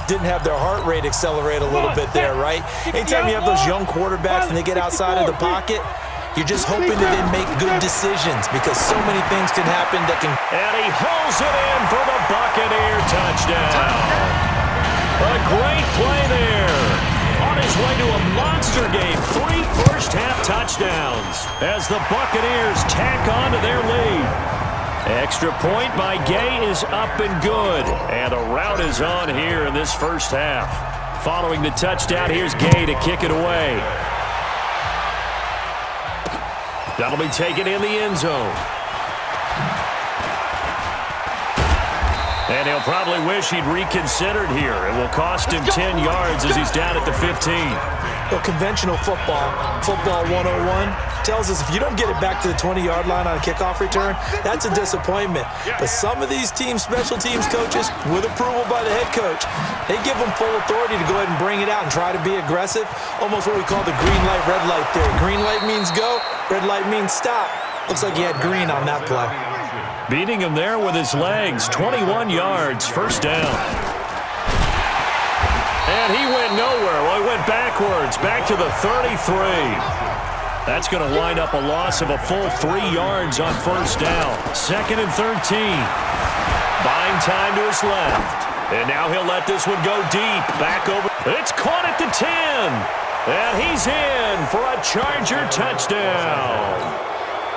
didn't have their heart rate accelerate a little bit there, right? Anytime you have those young quarterbacks and they get outside of the pocket, you're just hoping that they make good decisions because so many things can happen that can... And he hauls it in for the Buccaneer touchdown. A great play there. On his way to a monster game, 3 first-half touchdowns as the Buccaneers tack on to their lead. Extra point by Gay is up and good. And a rout is on here in this first half. Following the touchdown, here's Gay to kick it away. That'll be taken in the end zone. And he'll probably wish he'd reconsidered here. It will cost him 10 yards as he's down at the 15. Well, conventional football 101, tells us if you don't get it back to the 20-yard line on a kickoff return, that's a disappointment. But some of these special teams coaches, with approval by the head coach, they give them full authority to go ahead and bring it out and try to be aggressive, almost what we call the green light, red light theory. Green light means go, red light means stop. Looks like he had green on that play. Beating him there with his legs, 21 yards, first down. And he went nowhere. Well, he went backwards, back to the 33. That's going to wind up a loss of a full 3 yards on first down. 2nd and 13. Buying time to his left. And now he'll let this one go deep. Back over. It's caught at the 10. And he's in for a Charger touchdown.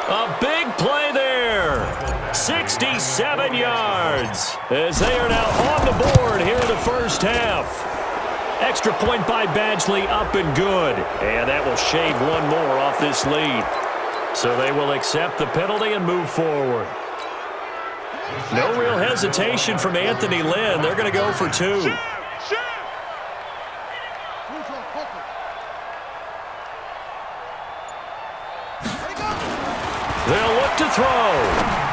A big play there. 67 yards as they are now on the board here in the first half. Extra point by Badgley, up and good. And that will shave one more off this lead. So they will accept the penalty and move forward. No real hesitation from Anthony Lynn. They're going to go for 2. They'll look to throw.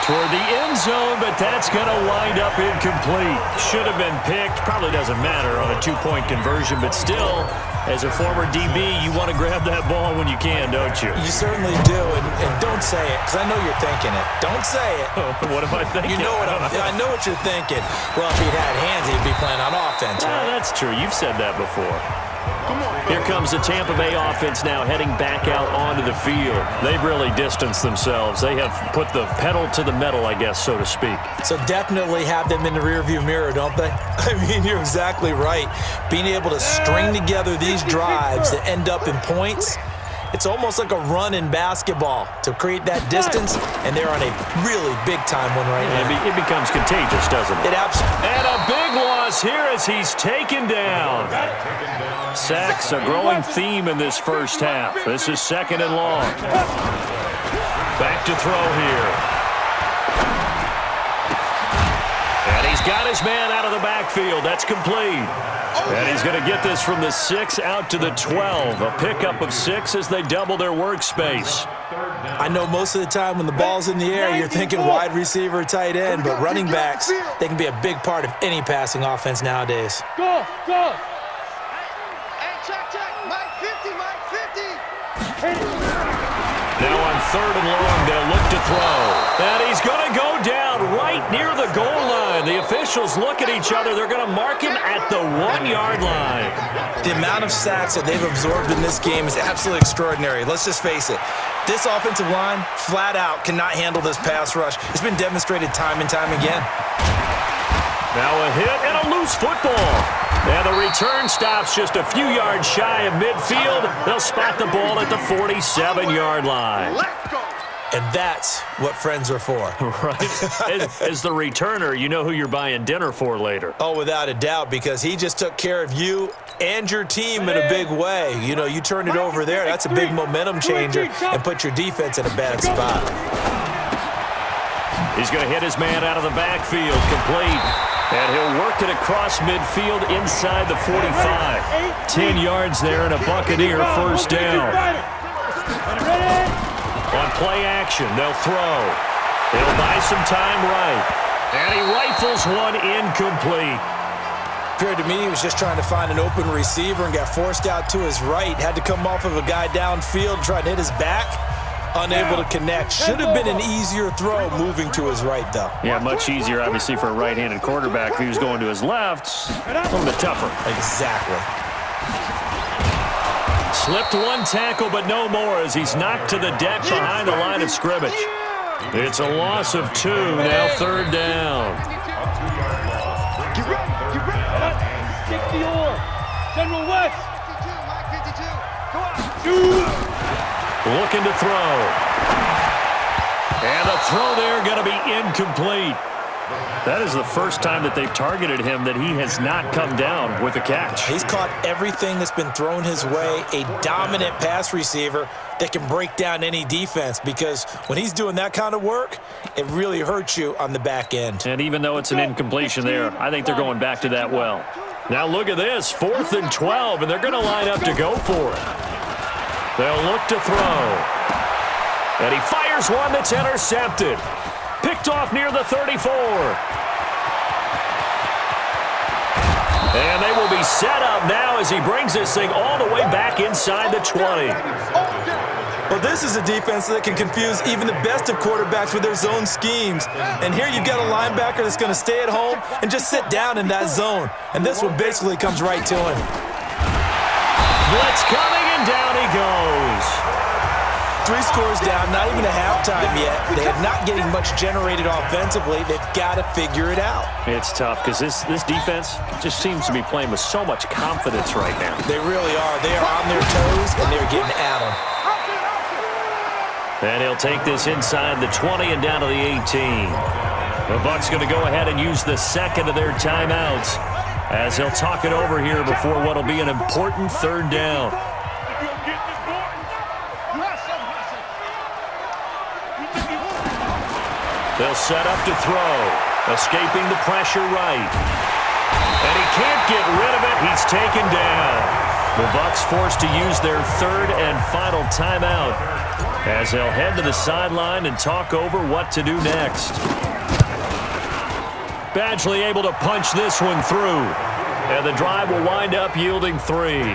Toward the end zone, but that's going to wind up incomplete. Should have been picked. Probably doesn't matter on a 2-point conversion, but still, as a former DB, you want to grab that ball when you can, don't you? You certainly do, and don't say it, because I know you're thinking it. Don't say it. What am I thinking? You know what I know what you're thinking. Well, if he'd had hands, he'd be playing on offense, right? That's true. You've said that before. Here comes the Tampa Bay offense now heading back out onto the field. They've really distanced themselves. They have put the pedal to the metal, I guess, so to speak. So definitely have them in the rearview mirror, don't they? I mean, you're exactly right. Being able to string together these drives that end up in points, it's almost like a run in basketball to create that distance, and they're on a really big-time one right now. It becomes contagious, doesn't it? It absolutely. And a big loss here as he's taken down. Sacks, a growing theme in this first half. This is 2nd and long. Back to throw here. And he's got his man out of the backfield. That's complete. And he's going to get this from the 6 out to the 12. A pickup of 6 as they double their workspace. I know most of the time when the ball's in the air, you're thinking wide receiver, tight end, but running backs, they can be a big part of any passing offense nowadays. Go! Hey, check. Mike 50. Now on 3rd and long, they'll look to throw. And he's going to go down right near the goal line. The officials look at each other. They're going to mark him at the 1-yard line. The amount of sacks that they've absorbed in this game is absolutely extraordinary. Let's just face it. This offensive line, flat out, cannot handle this pass rush. It's been demonstrated time and time again. Now a hit and a loose football. And the return stops just a few yards shy of midfield. They'll spot the ball at the 47-yard line. And that's what friends are for. Right. As the returner, you know who you're buying dinner for later. Oh, without a doubt, because he just took care of you and your team in a big way. You know, you turn it over there, that's a big momentum changer and put your defense in a bad spot. He's going to hit his man out of the backfield, complete. And he'll work it across midfield inside the 45. 10 yards there and a Buccaneer first down. On play action, they'll throw. It'll buy some time right. And he rifles one incomplete. Appeared to me he was just trying to find an open receiver and got forced out to his right. Had to come off of a guy downfield trying to hit his back. Unable to connect. Should have been an easier throw moving to his right, though. Yeah, much easier, obviously, for a right-handed quarterback. If he was going to his left, a little bit tougher. Exactly. Slipped one tackle, but no more as he's knocked to the deck behind the line of scrimmage. It's a loss of 2, now third down. Get ready. Get ready. Stick the oar. General West. 52. Go out. Looking to throw. And the throw there going to be incomplete. That is the first time that they've targeted him that he has not come down with a catch. He's caught everything that's been thrown his way. A dominant pass receiver that can break down any defense, because when he's doing that kind of work, it really hurts you on the back end. And even though it's an incompletion there, I think they're going back to that well. Now look at this, 4th and 12, and they're going to line up to go for it. They'll look to throw. And he fires one that's intercepted. Picked off near the 34. And they will be set up now as he brings this thing all the way back inside the 20. Well, this is a defense that can confuse even the best of quarterbacks with their zone schemes. And here you've got a linebacker that's going to stay at home and just sit down in that zone. And this one basically comes right to him. Blitz coming, and down he goes. 3 scores down, not even a halftime yet. They are not getting much generated offensively. They've got to figure it out. It's tough because this defense just seems to be playing with so much confidence right now. They really are. They are on their toes, and they're getting at them. And he'll take this inside the 20 and down to the 18. The Bucs going to go ahead and use the second of their timeouts as he'll talk it over here before what will be an important third down. They'll set up to throw, escaping the pressure right. And he can't get rid of it. He's taken down. The Bucs forced to use their third and final timeout as they'll head to the sideline and talk over what to do next. Badgley able to punch this one through. And the drive will wind up yielding 3.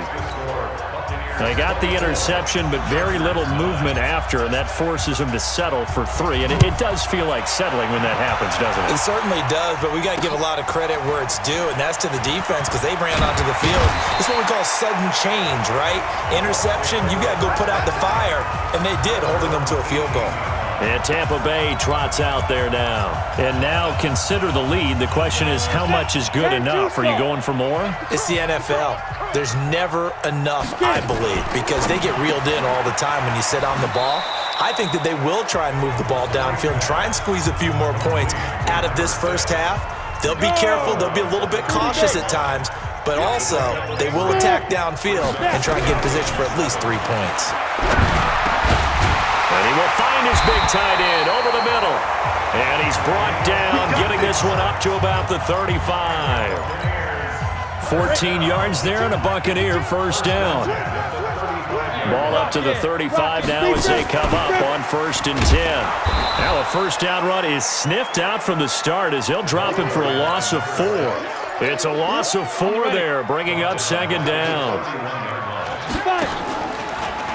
They got the interception, but very little movement after, and that forces them to settle for 3. And it does feel like settling when that happens, doesn't it? It certainly does, but we got to give a lot of credit where it's due, and that's to the defense because they ran onto the field. It's what we call sudden change, right? Interception, you got to go put out the fire, and they did, holding them to a field goal. And Tampa Bay trots out there now. And now consider the lead. The question is, how much is good enough? Are you going for more? It's the NFL. There's never enough, I believe, because they get reeled in all the time when you sit on the ball. I think that they will try and move the ball downfield and try and squeeze a few more points out of this first half. They'll be careful. They'll be a little bit cautious at times, but also they will attack downfield and try and get in position for at least 3 points. And he will find his big tight end over the middle. And he's brought down, getting this one up to about the 35. 14 yards there and a Buccaneer first down. Ball up to the 35 now as they come up on 1st and 10. Now a first down run is sniffed out from the start as they'll drop him for a loss of 4. It's a loss of 4 there, bringing up 2nd down.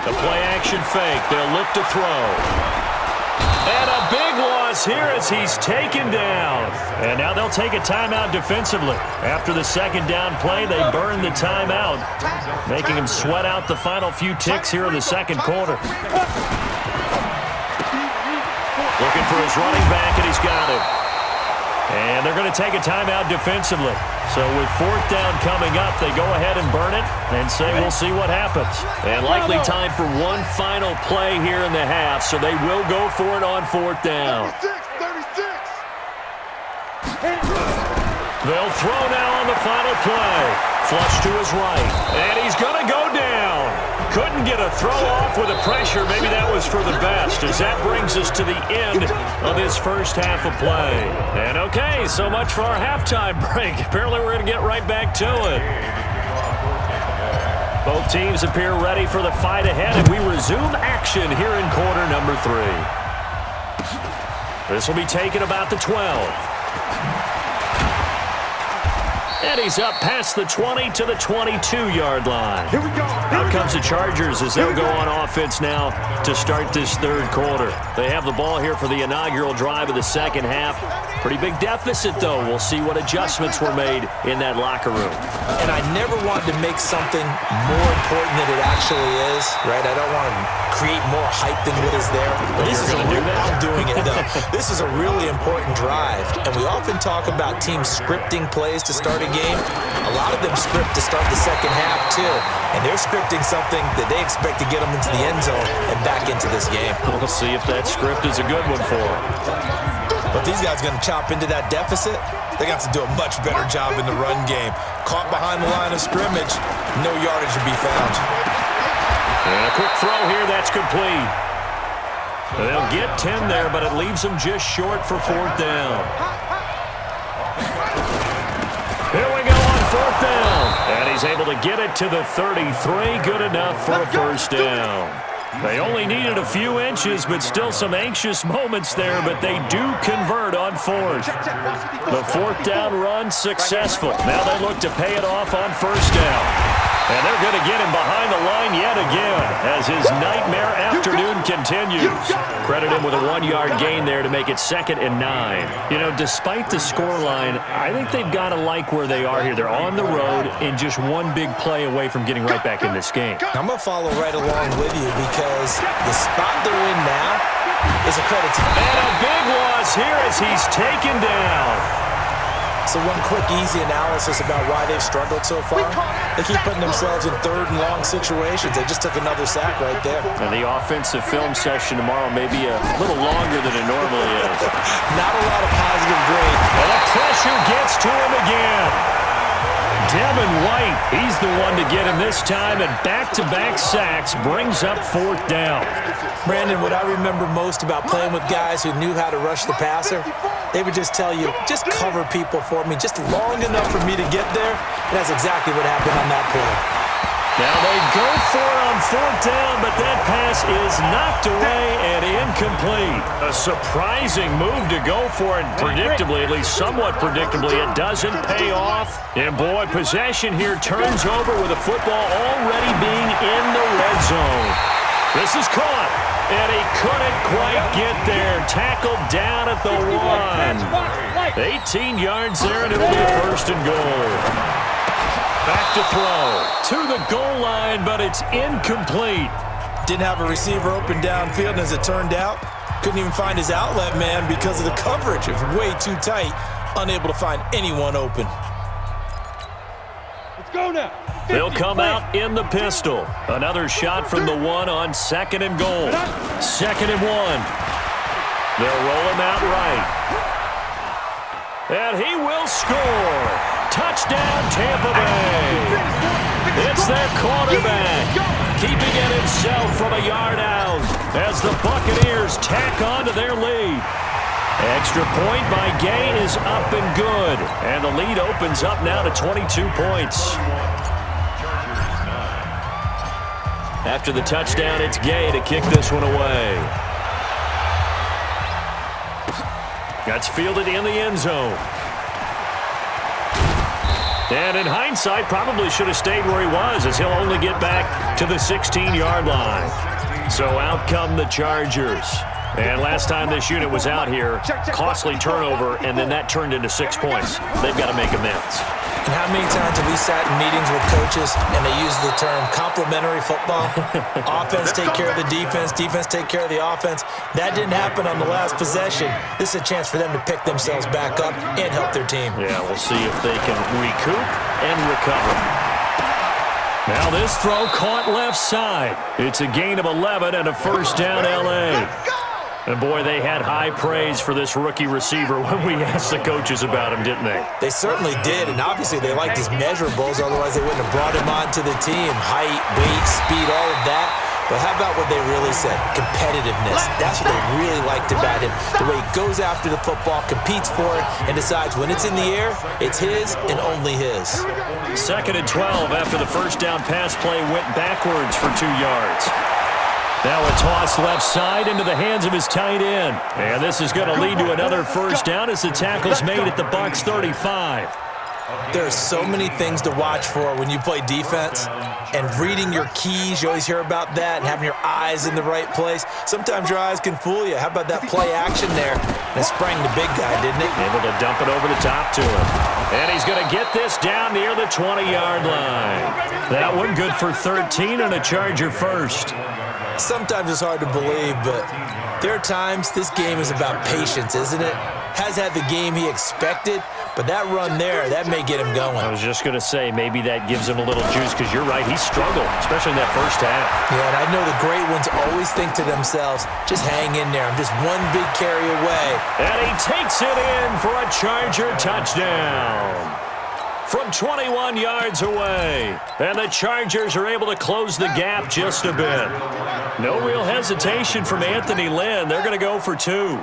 The play-action fake. They'll look to throw. And a big loss here as he's taken down. And now they'll take a timeout defensively. After the 2nd down play, they burn the timeout, making him sweat out the final few ticks here in the 2nd quarter. Looking for his running back, and he's got him. And they're going to take a timeout defensively. So with 4th down coming up, they go ahead and burn it and say we'll see what happens. And likely time for one final play here in the half, so they will go for it on 4th down. 36. They'll throw now on the final play. Flush to his right. And he's going to go down. Couldn't get a throw off with the pressure. Maybe that was for the best, as that brings us to the end of this first half of play. And okay, so much for our halftime break. Apparently we're going to get right back to it. Both teams appear ready for the fight ahead, and we resume action here in quarter number 3. This will be taken about the 12. And he's up past the 20 to the 22-yard line. Here we go. Out comes the Chargers as they'll go on offense now to start this third quarter. They have the ball here for the inaugural drive of the second half. Pretty big deficit, though. We'll see what adjustments were made in that locker room. And I never wanted to make something more important than it actually is, right? I don't want to create more hype than what is there. But this is I'm doing it, though. This is a really important drive. And we often talk about teams scripting plays to start a game. A lot of them script to start the second half, too. And they're scripting something that they expect to get them into the end zone and back into this game. We'll see if that script is a good one for them. But these guys are going to chop into that deficit. They're going to have to do a much better job in the run game. Caught behind the line of scrimmage, no yardage to be found. And a quick throw here, that's complete. They'll get 10 there, but it leaves them just short for fourth down. Here we go on fourth down. And he's able to get it to the 33. Good enough for a first down. They only needed a few inches, but still some anxious moments there, but they do convert on fourth. The fourth down run successful. Now they look to pay it off on first down. And they're going to get him behind the line yet again as his nightmare afternoon continues. Credit him with a 1-yard gain there to make it 2nd and 9. You know, despite the scoreline, I think they've got to like where they are here. They're on the road and just one big play away from getting right back in this game. I'm going to follow right along with you because the spot they're in now is a credit to them. And a big loss here as he's taken down. So one quick, easy analysis about why they've struggled so far. They keep putting themselves in third and long situations. They just took another sack right there. And the offensive film session tomorrow may be a little longer than it normally is. Not a lot of positive grade. And the pressure gets to him again. Devin White, he's the one to get him this time, and back-to-back sacks brings up fourth down. Brandon, what I remember most about playing with guys who knew how to rush the passer, they would just tell you, just cover people for me, just long enough for me to get there. And that's exactly what happened on that play. Now they go for it on fourth down, but that pass is knocked away and incomplete. A surprising move to go for it. Predictably, at least somewhat predictably, it doesn't pay off. And boy, possession here turns over with a football already being in the red zone. This is caught, and he couldn't quite get there. Tackled down at the 1. 18 yards there, and it'll be a first and goal. Back to throw to the goal line, but it's incomplete. Didn't have a receiver open downfield, and as it turned out, couldn't even find his outlet man because of the coverage. It was way too tight, unable to find anyone open. Let's go now. They'll come out in the pistol. Another shot from the 1 on 2nd and goal. 2nd and 1. They'll roll him out right. And he will score. Touchdown, Tampa Bay. It's their quarterback, keeping it himself from a yard out as the Buccaneers tack on to their lead. Extra point by Gay is up and good, and the lead opens up now to 22 points. After the touchdown, it's Gay to kick this one away. That's fielded in the end zone. And in hindsight, probably should have stayed where he was, as he'll only get back to the 16-yard line. So out come the Chargers. And last time this unit was out here, costly turnover, and then that turned into 6 points. They've got to make amends. And how many times have we sat in meetings with coaches and they use the term complementary football? Offense take care of the defense, defense take care of the offense. That didn't happen on the last possession. This is a chance for them to pick themselves back up and help their team. Yeah, we'll see if they can recoup and recover. Now this throw caught left side. It's a gain of 11 and a first down, L.A. And, boy, they had high praise for this rookie receiver when we asked the coaches about him, didn't they? They certainly did, and obviously they liked his measurables, otherwise they wouldn't have brought him onto the team. Height, weight, speed, all of that. But how about what they really said? Competitiveness. That's what they really liked about him. The way he goes after the football, competes for it, and decides when it's in the air, it's his and only his. 2nd and 12 after the first down pass play went backwards for 2 yards. Now a toss left side into the hands of his tight end. And this is going to lead to another first down as the tackle's made at the Bucs 35. There are so many things to watch for when you play defense, and reading your keys, you always hear about that, and having your eyes in the right place. Sometimes your eyes can fool you. How about that play action there? And it sprang the big guy, didn't it? Able to dump it over the top to him. And he's going to get this down near the 20-yard line. That one good for 13 and a Charger first. Sometimes it's hard to believe, but there are times this game is about patience, isn't it? Has had the game he expected, but that run there, that may get him going. I was just going to say, maybe that gives him a little juice, because you're right, he struggled, especially in that first half. Yeah, and I know the great ones always think to themselves, just hang in there. I'm just one big carry away. And he takes it in for a Charger touchdown from 21 yards away. And the Chargers are able to close the gap just a bit. No real hesitation from Anthony Lynn. They're going to go for 2.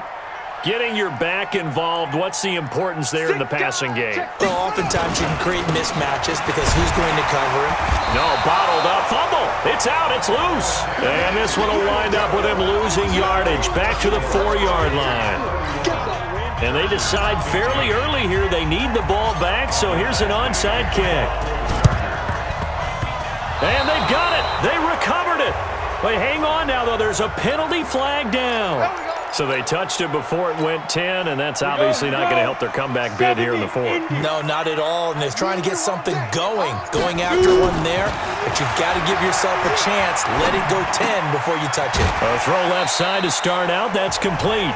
Getting your back involved, what's the importance there in the passing game? Well, oftentimes you can create mismatches because who's going to cover him? No, bottled up, fumble. It's out, it's loose. And this one will wind up with him losing yardage back to the 4-yard line. And they decide fairly early here they need the ball back, so here's an onside kick. And they've got it. They recovered it. But hang on now, though. There's a penalty flag down. So they touched it before it went 10, and that's obviously not going to help their comeback bid here in the 4th. No, not at all, and they're trying to get something going after one there, but you've got to give yourself a chance. Let it go 10 before you touch it. A throw left side to start out. That's complete.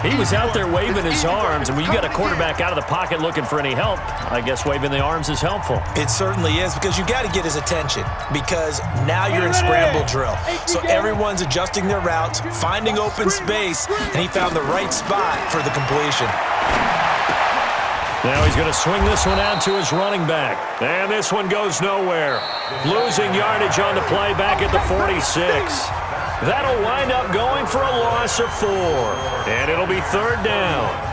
He was out there waving his arms, and when you got a quarterback out of the pocket looking for any help, I guess waving the arms is helpful. It certainly is, because you got to get his attention, because now you're in scramble drill. So everyone's adjusting their routes, finding open space, and he found the right spot for the completion. Now he's going to swing this one out to his running back. And this one goes nowhere. Losing yardage on the play back at the 46. That'll wind up going for a loss of 4. And it'll be 3rd down.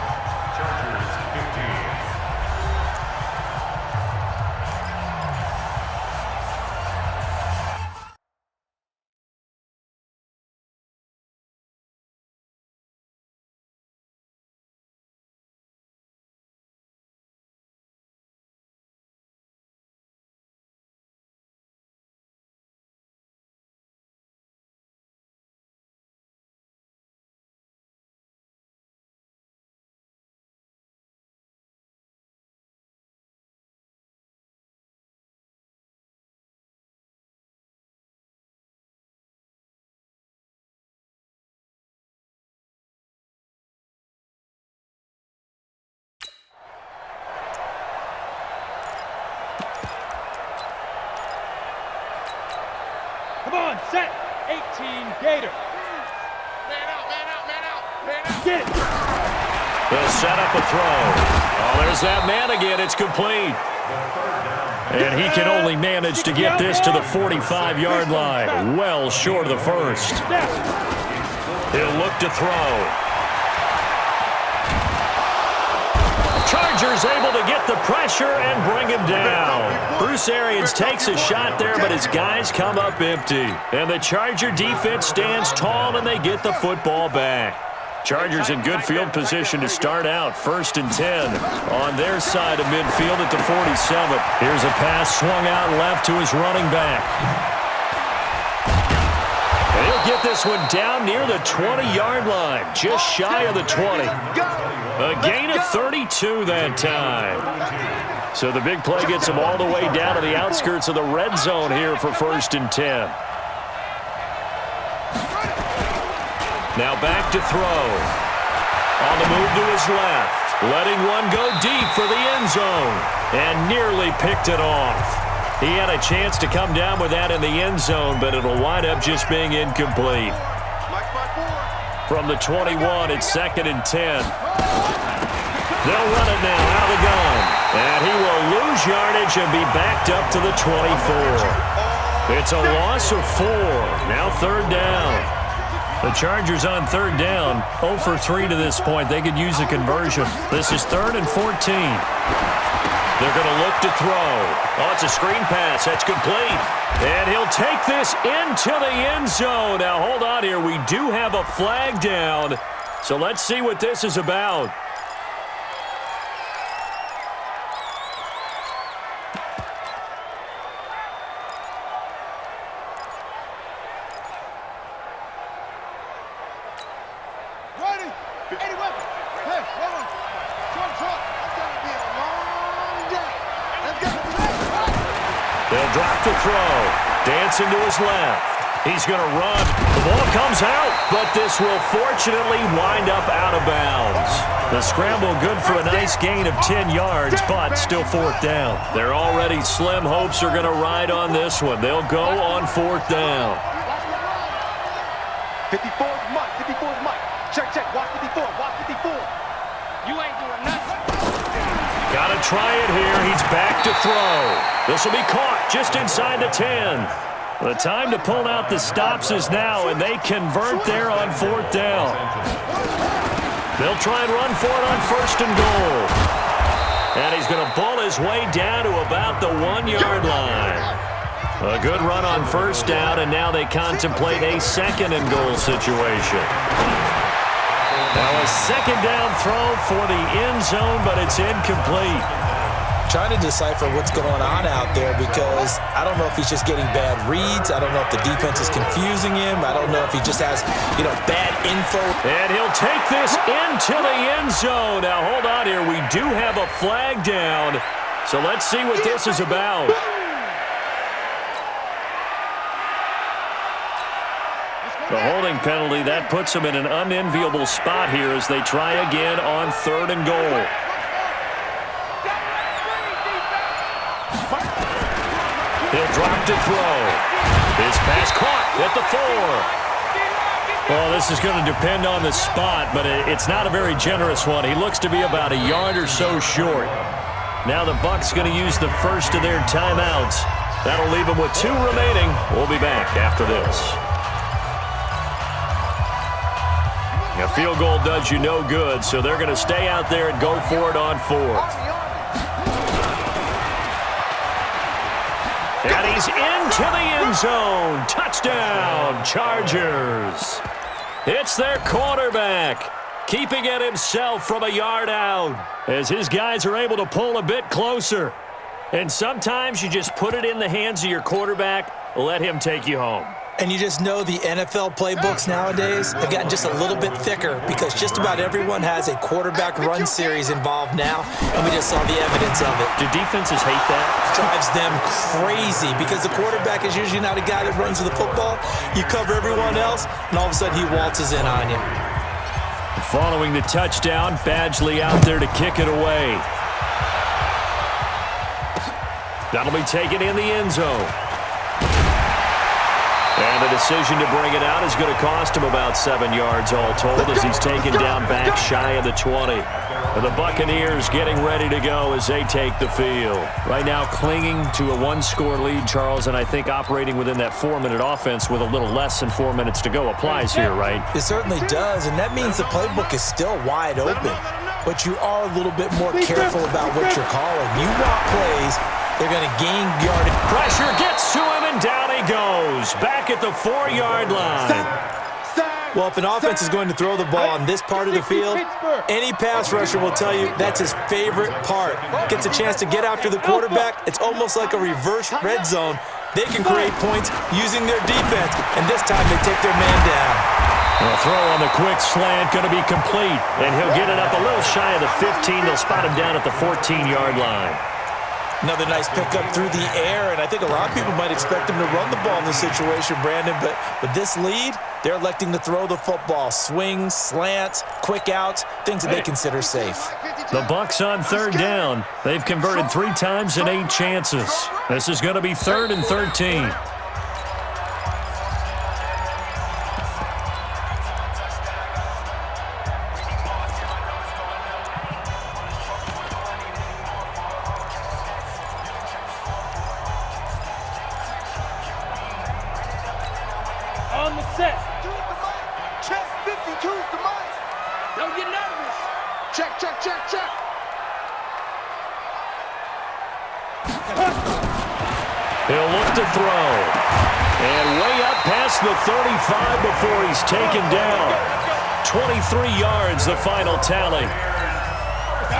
Come on, set. 18 Gator. Man out, man out, man out, man out. Get it. They'll set up a throw. Oh, there's that man again. It's complete. And he can only manage to get this to the 45-yard line. Well short of the first. He'll look to throw. Chargers able to get the pressure and bring him down. Bruce Arians takes a shot there, but his guys come up empty. And the Charger defense stands tall, and they get the football back. Chargers in good field position to start out. 1st and 10 on their side of midfield at the 47. Here's a pass swung out left to his running back. And he'll get this one down near the 20-yard line, just shy of the 20. A gain of 32 that time. So the big play gets him all the way down to the outskirts of the red zone here for 1st and 10. Now back to throw. On the move to his left. Letting one go deep for the end zone. And nearly picked it off. He had a chance to come down with that in the end zone, but it'll wind up just being incomplete. From the 21, it's 2nd and 10. They'll run it now out of the gun. And he will lose yardage and be backed up to the 24. It's a loss of 4. Now 3rd down. The Chargers on 3rd down. 0 for 3 to this point. They could use a conversion. This is 3rd and 14. They're going to look to throw. Oh, it's a screen pass. That's complete. And he'll take this into the end zone. Now, hold on here. We do have a flag down. So let's see what this is about. They'll drop the throw. Dancing to his left. He's going to run. The ball comes out, but this will fortunately wind up out of bounds. The scramble good for a nice gain of 10 yards, but still fourth down. They're already slim hopes are going to ride on this one. They'll go on fourth down. 54's Mike. 54's Mike. Check, check. Watch 54. Watch 54. You ain't doing nothing. Got to try it here. He's back to throw. This will be caught just inside the 10. The time to pull out the stops is now, and they convert there on fourth down. They'll try and run for it on first and goal. And he's going to bull his way down to about the 1-yard line. A good run on first down, and now they contemplate a second and goal situation. Now a second down throw for the end zone, but it's incomplete. Trying to decipher what's going on out there because I don't know if he's just getting bad reads. I don't know if the defense is confusing him. I don't know if he just has, bad info. And he'll take this into the end zone. Now, hold on here. We do have a flag down. So let's see what this is about. The holding penalty, that puts him in an unenviable spot here as they try again on third and goal. He'll drop to throw. His pass caught at the 4. Well, this is going to depend on the spot, but it's not a very generous one. He looks to be about a yard or so short. Now the Bucs going to use the first of their timeouts. That'll leave them with 2 remaining. We'll be back after this. A field goal does you no good, so they're going to stay out there and go for it on 4th. And he's into the end zone. Touchdown, Chargers. It's their quarterback, keeping it himself from a yard out as his guys are able to pull a bit closer. And sometimes you just put it in the hands of your quarterback, let him take you home. And you just know the NFL playbooks nowadays have gotten just a little bit thicker because just about everyone has a quarterback run series involved now, and we just saw the evidence of it. Do defenses hate that? Drives them crazy because the quarterback is usually not a guy that runs the football. You cover everyone else, and all of a sudden he waltzes in on you. Following the touchdown, Badgley out there to kick it away. That'll be taken in the end zone. And the decision to bring it out is going to cost him about 7 yards all told as he's taken down back shy of the 20. And the Buccaneers getting ready to go as they take the field. Right now clinging to a 1-score lead, Charles, and I think operating within that 4-minute offense with a little less than 4 minutes to go applies here, right? It certainly does, and that means the playbook is still wide open. But you are a little bit more careful about what you're calling. You want plays. They're going to gain yardage. Pressure gets to him, and down he goes. Back at the 4-yard line. Well, if an offense is going to throw the ball on this part of the field, any pass rusher will tell you that's his favorite part. Gets a chance to get after the quarterback. It's almost like a reverse red zone. They can create points using their defense, and this time they take their man down. The throw on the quick slant going to be complete, and he'll get it up a little shy of the 15. They'll spot him down at the 14-yard line. Another nice pickup through the air, and I think a lot of people might expect him to run the ball in this situation, Brandon, but with this lead, they're electing to throw the football. Swings, slants, quick outs, things that they consider safe. The Bucs on third down. They've converted 3 times in 8 chances. This is going to be 3rd and 13. On the set. Check 52's the mic. Don't get nervous. Check, check, check, check. He'll look to throw. And way up past the 35 before he's taken down. 23 yards, the final tally.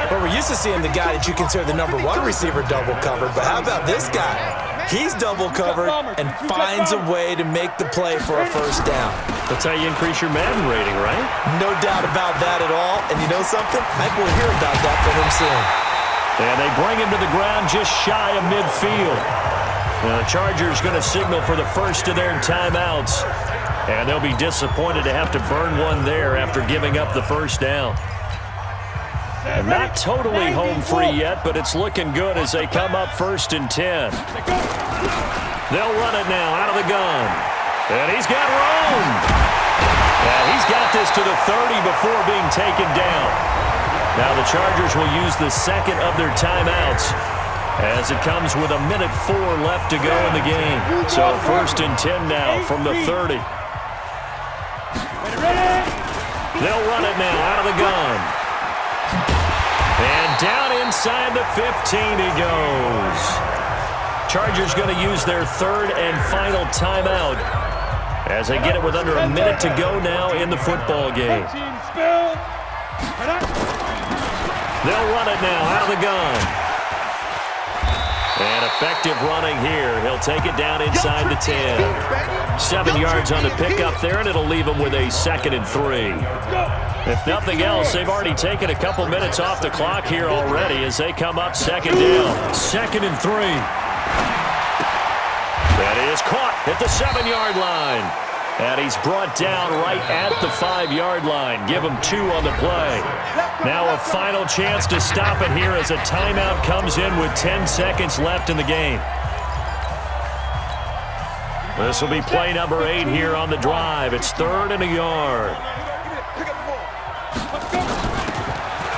But we're used to seeing the guy that you consider the #1 receiver double covered, but how about this guy? He's double covered and finds a way to make the play for a first down. That's how you increase your Madden rating, right? No doubt about that at all. And you know something? I think we'll hear about that from him soon. And they bring him to the ground just shy of midfield. Now the Chargers going to signal for the first of their timeouts. And they'll be disappointed to have to burn one there after giving up the first down. And not totally home free yet, but it's looking good as they come up 1st and 10. They'll run it now out of the gun. And he's got room. And he's got this to the 30 before being taken down. Now the Chargers will use the second of their timeouts as it comes with 1:04 left to go in the game. So 1st and 10 now from the 30. They'll run it now out of the gun. And down inside the 15 he goes. Chargers going to use their 3rd and final timeout as they get it with under a minute to go now in the football game. They'll run it now out of the gun. And effective running here. He'll take it down inside the 10. 7 yards on the pickup there, and it'll leave him with a 2nd and 3. If nothing else, they've already taken a couple minutes off the clock here already as they come up 2nd down. 2nd and 3. That is caught at the 7-yard line. And he's brought down right at the 5-yard line. Give him 2 on the play. Now a final chance to stop it here as a timeout comes in with 10 seconds left in the game. This will be play number 8 here on the drive. It's 3rd and a yard.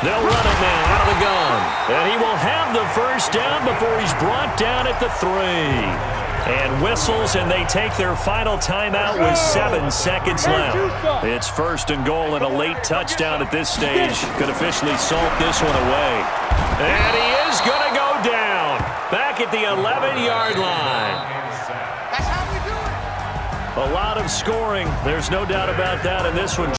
They'll run it now out of the gun. And he will have the first down before he's brought down at the 3. And whistles, and they take their final timeout with 7 seconds left. It's 1st and goal, and a late touchdown at this stage could officially salt this one away. And he is going to go down back at the 11-yard line. That's how we do it. A lot of scoring. There's no doubt about that in this one.